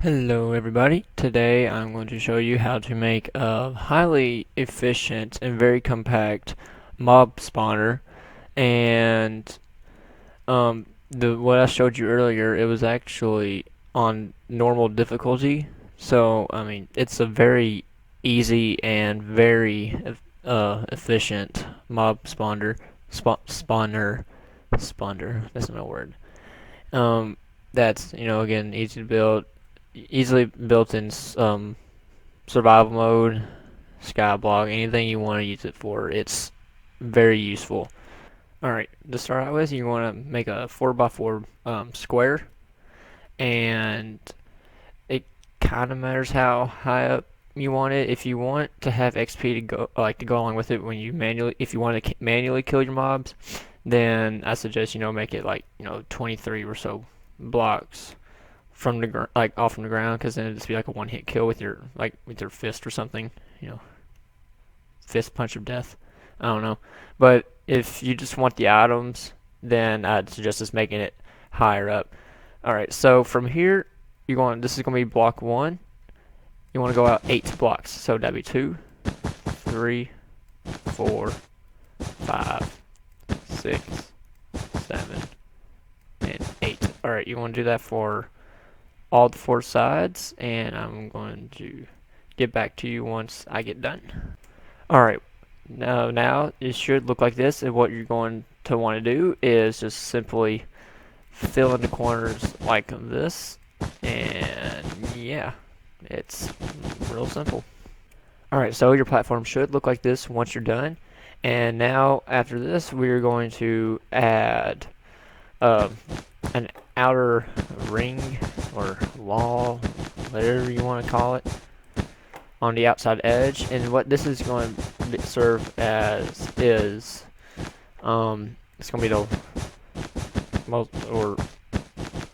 Hello everybody, today I'm going to show you how to make a highly efficient and very compact mob spawner. And the what I showed you earlier, it was actually on normal difficulty. So I mean it's a very easy and very efficient mob spawner, that's not a word. That's, again, easy to build, easily built in survival mode, skyblock, anything you want to use it for. It's very useful. Alright, to start out with, you want to make a 4x4 square, and it kind of matters how high up you want it. If you want to have XP to go along with it when you if you want to manually kill your mobs, then I suggest make it like 23 or so blocks from the off from the ground, because then it'd just be like a one-hit kill with your fist or something, fist punch of death. I don't know, but if you just want the items, then I'd suggest just making it higher up. All right, so from here, this is going to be block 1. You want to go out 8 blocks, so that'd be 2, 3, 4, 5, 6, 7, and 8. All right, you want to do that for all the 4 sides, and I'm going to get back to you once I get done. Alright, now it should look like this, and what you're going to want to do is just simply fill in the corners like this, and yeah, it's real simple. Alright, so your platform should look like this once you're done, and now after this we're going to add an outer ring or wall, whatever you want to call it, on the outside edge. And what this is going to serve as is it's going to be the most, or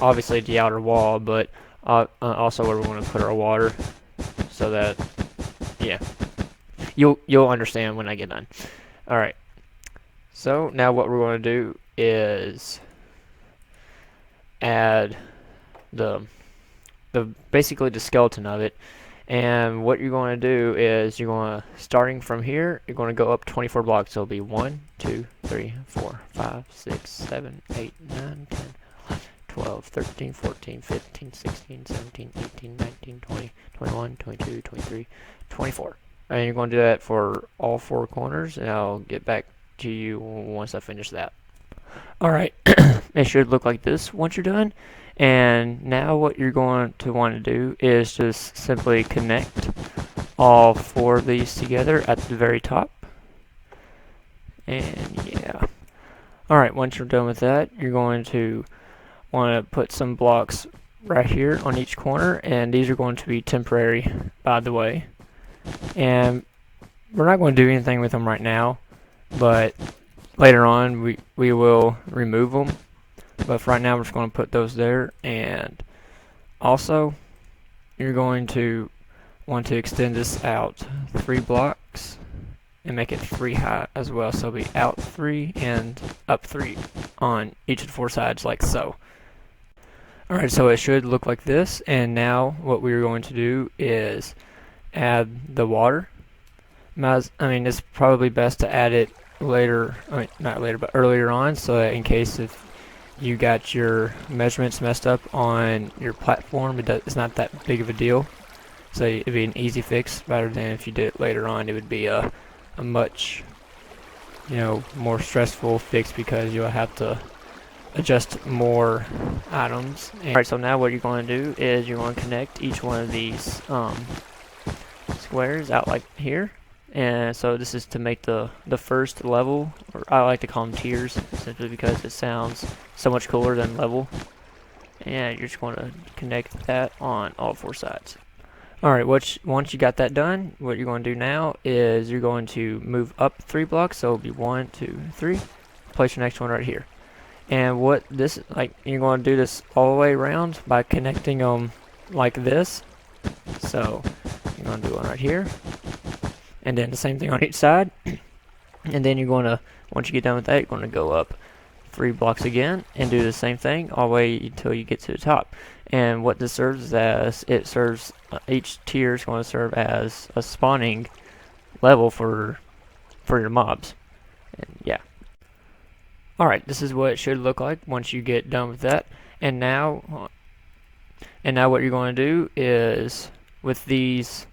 obviously the outer wall, but also where we're going to put our water, so that yeah, you'll understand when I get done. All right, so now what we're going to do is add the basically the skeleton of it. And what you're going to do is you're going to, starting from here, you're going to go up 24 blocks. So it'll be 1, 2, 3, 4, 5, 6, 7, 8, 9, 10, 11, 12, 13, 14, 15, 16, 17, 18, 19, 20, 21, 22, 23, 24. And you're going to do that for all 4 corners, and I'll get back to you once I finish that. Alright, it should look like this once you're done. And now what you're going to want to do is just simply connect all 4 of these together at the very top. And yeah. Alright, once you're done with that, you're going to want to put some blocks right here on each corner, and these are going to be temporary, by the way. And we're not going to do anything with them right now, but later on we will remove them. But for right now, we're just going to put those there. And also, you're going to want to extend this out 3 blocks and make it 3 high as well. So it'll be out 3 and up 3 on each of the 4 sides, like so. Alright, so it should look like this. And now what we're going to do is add the water. I mean, it's probably best to add it later, not later, but earlier on, so that in case if you got your measurements messed up on your platform, it's not that big of a deal. So it'd be an easy fix, rather than if you did it later on, it would be a much more stressful fix, because you'll have to adjust more items. Alright, so now what you're going to do is you're going to connect each one of these squares out like here. And so this is to make the first level, or I like to call them tiers, simply because it sounds so much cooler than level. And you're just going to connect that on all 4 sides. Alright, once you got that done, what you're going to do now is you're going to move up 3 blocks. So it'll be 1, 2, 3. Place your next one right here. And you're going to do this all the way around by connecting them like this. So you're going to do one right here, and then the same thing on each side. And then you're going to, once you get done with that, you're going to go up 3 blocks again and do the same thing all the way until you get to the top. And what this serves as, it serves, each tier is going to serve as a spawning level for your mobs. And yeah. Alright, this is what it should look like once you get done with that. And now what you're going to do is, with these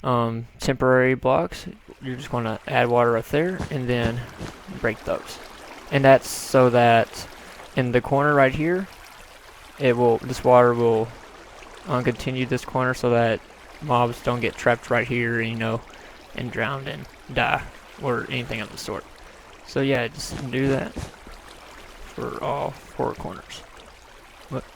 temporary blocks, you're just going to add water up there and then break those. And that's so that in the corner right here, this water will continue this corner so that mobs don't get trapped right here, and drowned and die or anything of the sort. So yeah, just do that for all 4 corners. Whoops.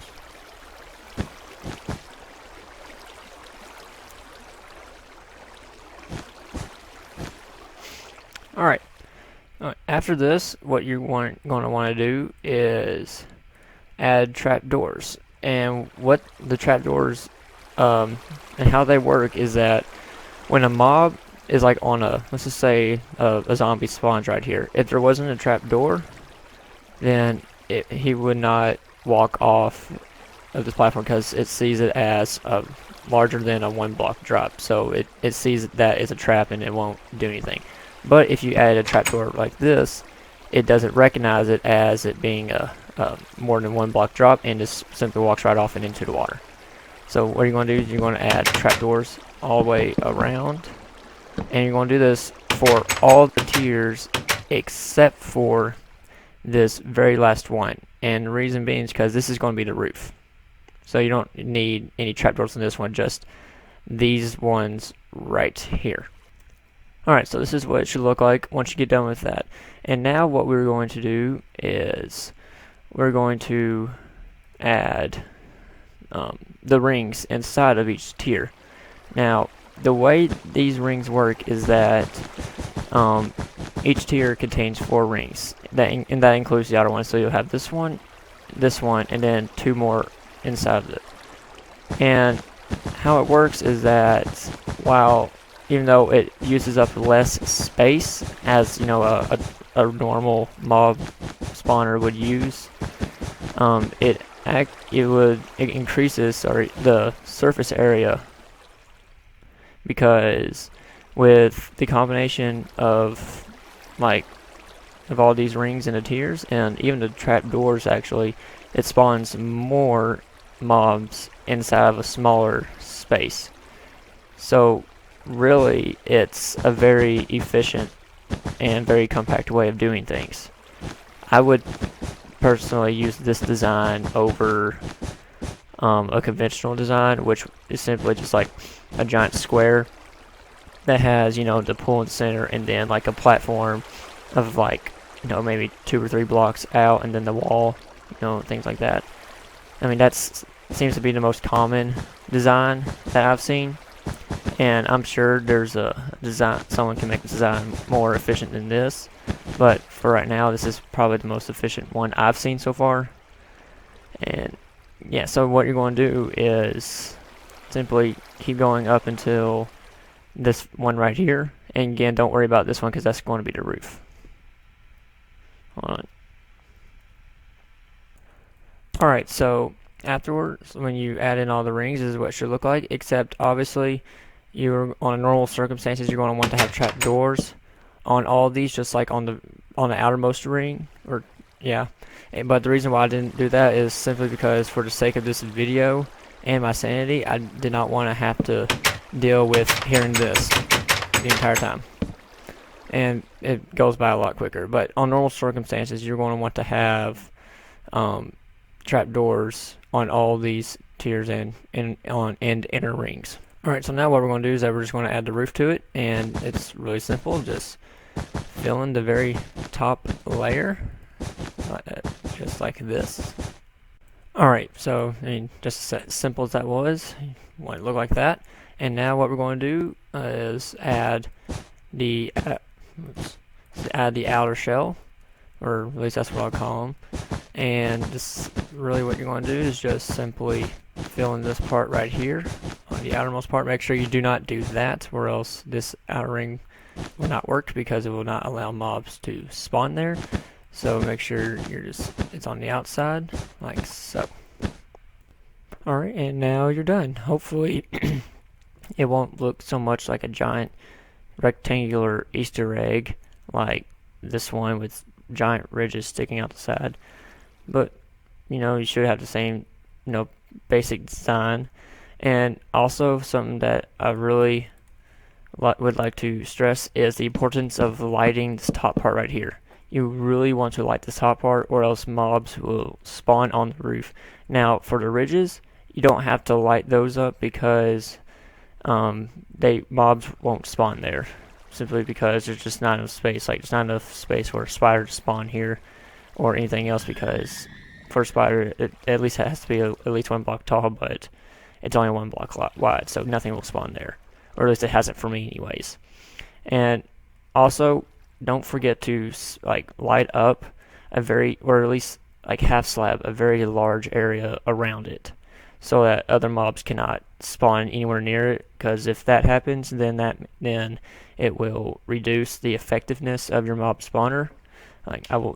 Alright, after this, what you're going to want to do is add trapdoors. And what the trapdoors and how they work is that when a mob is like on let's just say a zombie spawns right here, if there wasn't a trapdoor, then he would not walk off of this platform because it sees it as larger than a 1 block drop. So it sees that it's a trap and it won't do anything. But if you add a trapdoor like this, it doesn't recognize it as it being a more than 1 block drop and just simply walks right off and into the water. So what you're going to do is you're going to add trapdoors all the way around, and you're going to do this for all the tiers except for this very last one. And the reason being is because this is going to be the roof. So you don't need any trapdoors in this one, just these ones right here. Alright, so this is what it should look like once you get done with that. And now what we're going to do is we're going to add the rings inside of each tier. Now, the way these rings work is that each tier contains 4 rings, and that includes the outer one. So you'll have this one, and then 2 more inside of it. And how it works is that even though it uses up less space as a normal mob spawner would use, it increases the surface area, because with the combination of all these rings and the tiers and even the trapdoors, actually it spawns more mobs inside of a smaller space. So really it's a very efficient and very compact way of doing things. I would personally use this design over a conventional design, which is simply just like a giant square that has the pool in the center and then like a platform of maybe 2 or 3 blocks out and then the wall, things like that. I mean, seems to be the most common design that I've seen, and I'm sure there's someone can make the design more efficient than this, but for right now this is probably the most efficient one I've seen so far. And yeah, so what you're going to do is simply keep going up until this one right here, and again, don't worry about this one because that's going to be the roof. Hold on. Alright, so afterwards, when you add in all the rings, this is what it should look like, except obviously you're on normal circumstances you're going to want to have trapdoors on all of these, just like on the outermost ring, but the reason why I didn't do that is simply because, for the sake of this video and my sanity, I did not want to have to deal with hearing this the entire time, and it goes by a lot quicker. But on normal circumstances you're going to want to have trapdoors on all these tiers and inner rings. Alright, so now what we're going to do is that we're just going to add the roof to it, and it's really simple. Just fill in the very top layer, just like this. Alright, so just as simple as that was, you want it to look like that. And now what we're going to do is add the outer shell, or at least that's what I'll call them. And this really what you're going to do is just simply fill in this part right here on the outermost part. Make sure you do not do that, or else this outer ring will not work because it will not allow mobs to spawn there. So make sure it's on the outside, like so. Alright, and now you're done. Hopefully it won't look so much like a giant rectangular Easter egg like this one with giant ridges sticking out the side. But, you should have the same, basic design. And also something that I really would like to stress is the importance of lighting this top part right here. You really want to light this top part or else mobs will spawn on the roof. Now for the ridges, you don't have to light those up because mobs won't spawn there simply because there's just not enough space. Like there's not enough space for a spider to spawn here or anything else because for a spider it at least has to be at least 1 block tall, but it's only 1 block wide, so nothing will spawn there, or at least it hasn't for me anyways. And also don't forget to light up or at least half slab a very large area around it so that other mobs cannot spawn anywhere near it, because if that happens then it will reduce the effectiveness of your mob spawner.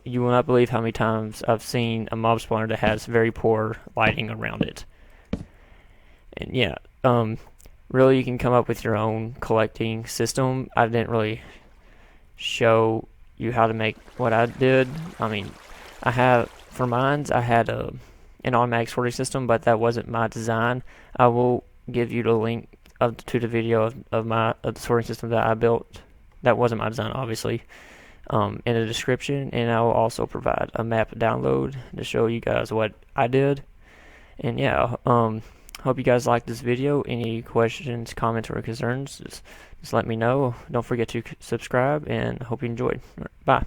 You will not believe how many times I've seen a mob spawner that has very poor lighting around it. And yeah, really you can come up with your own collecting system. I didn't really show you how to make what I did. For mines I had an automatic sorting system, but that wasn't my design. I will give you the link to the video of the sorting system that I built. That wasn't my design, obviously, in the description, and I will also provide a map download to show you guys what I did. And yeah, hope you guys liked this video. Any questions, comments, or concerns, just let me know. Don't forget to subscribe, and hope you enjoyed. Bye.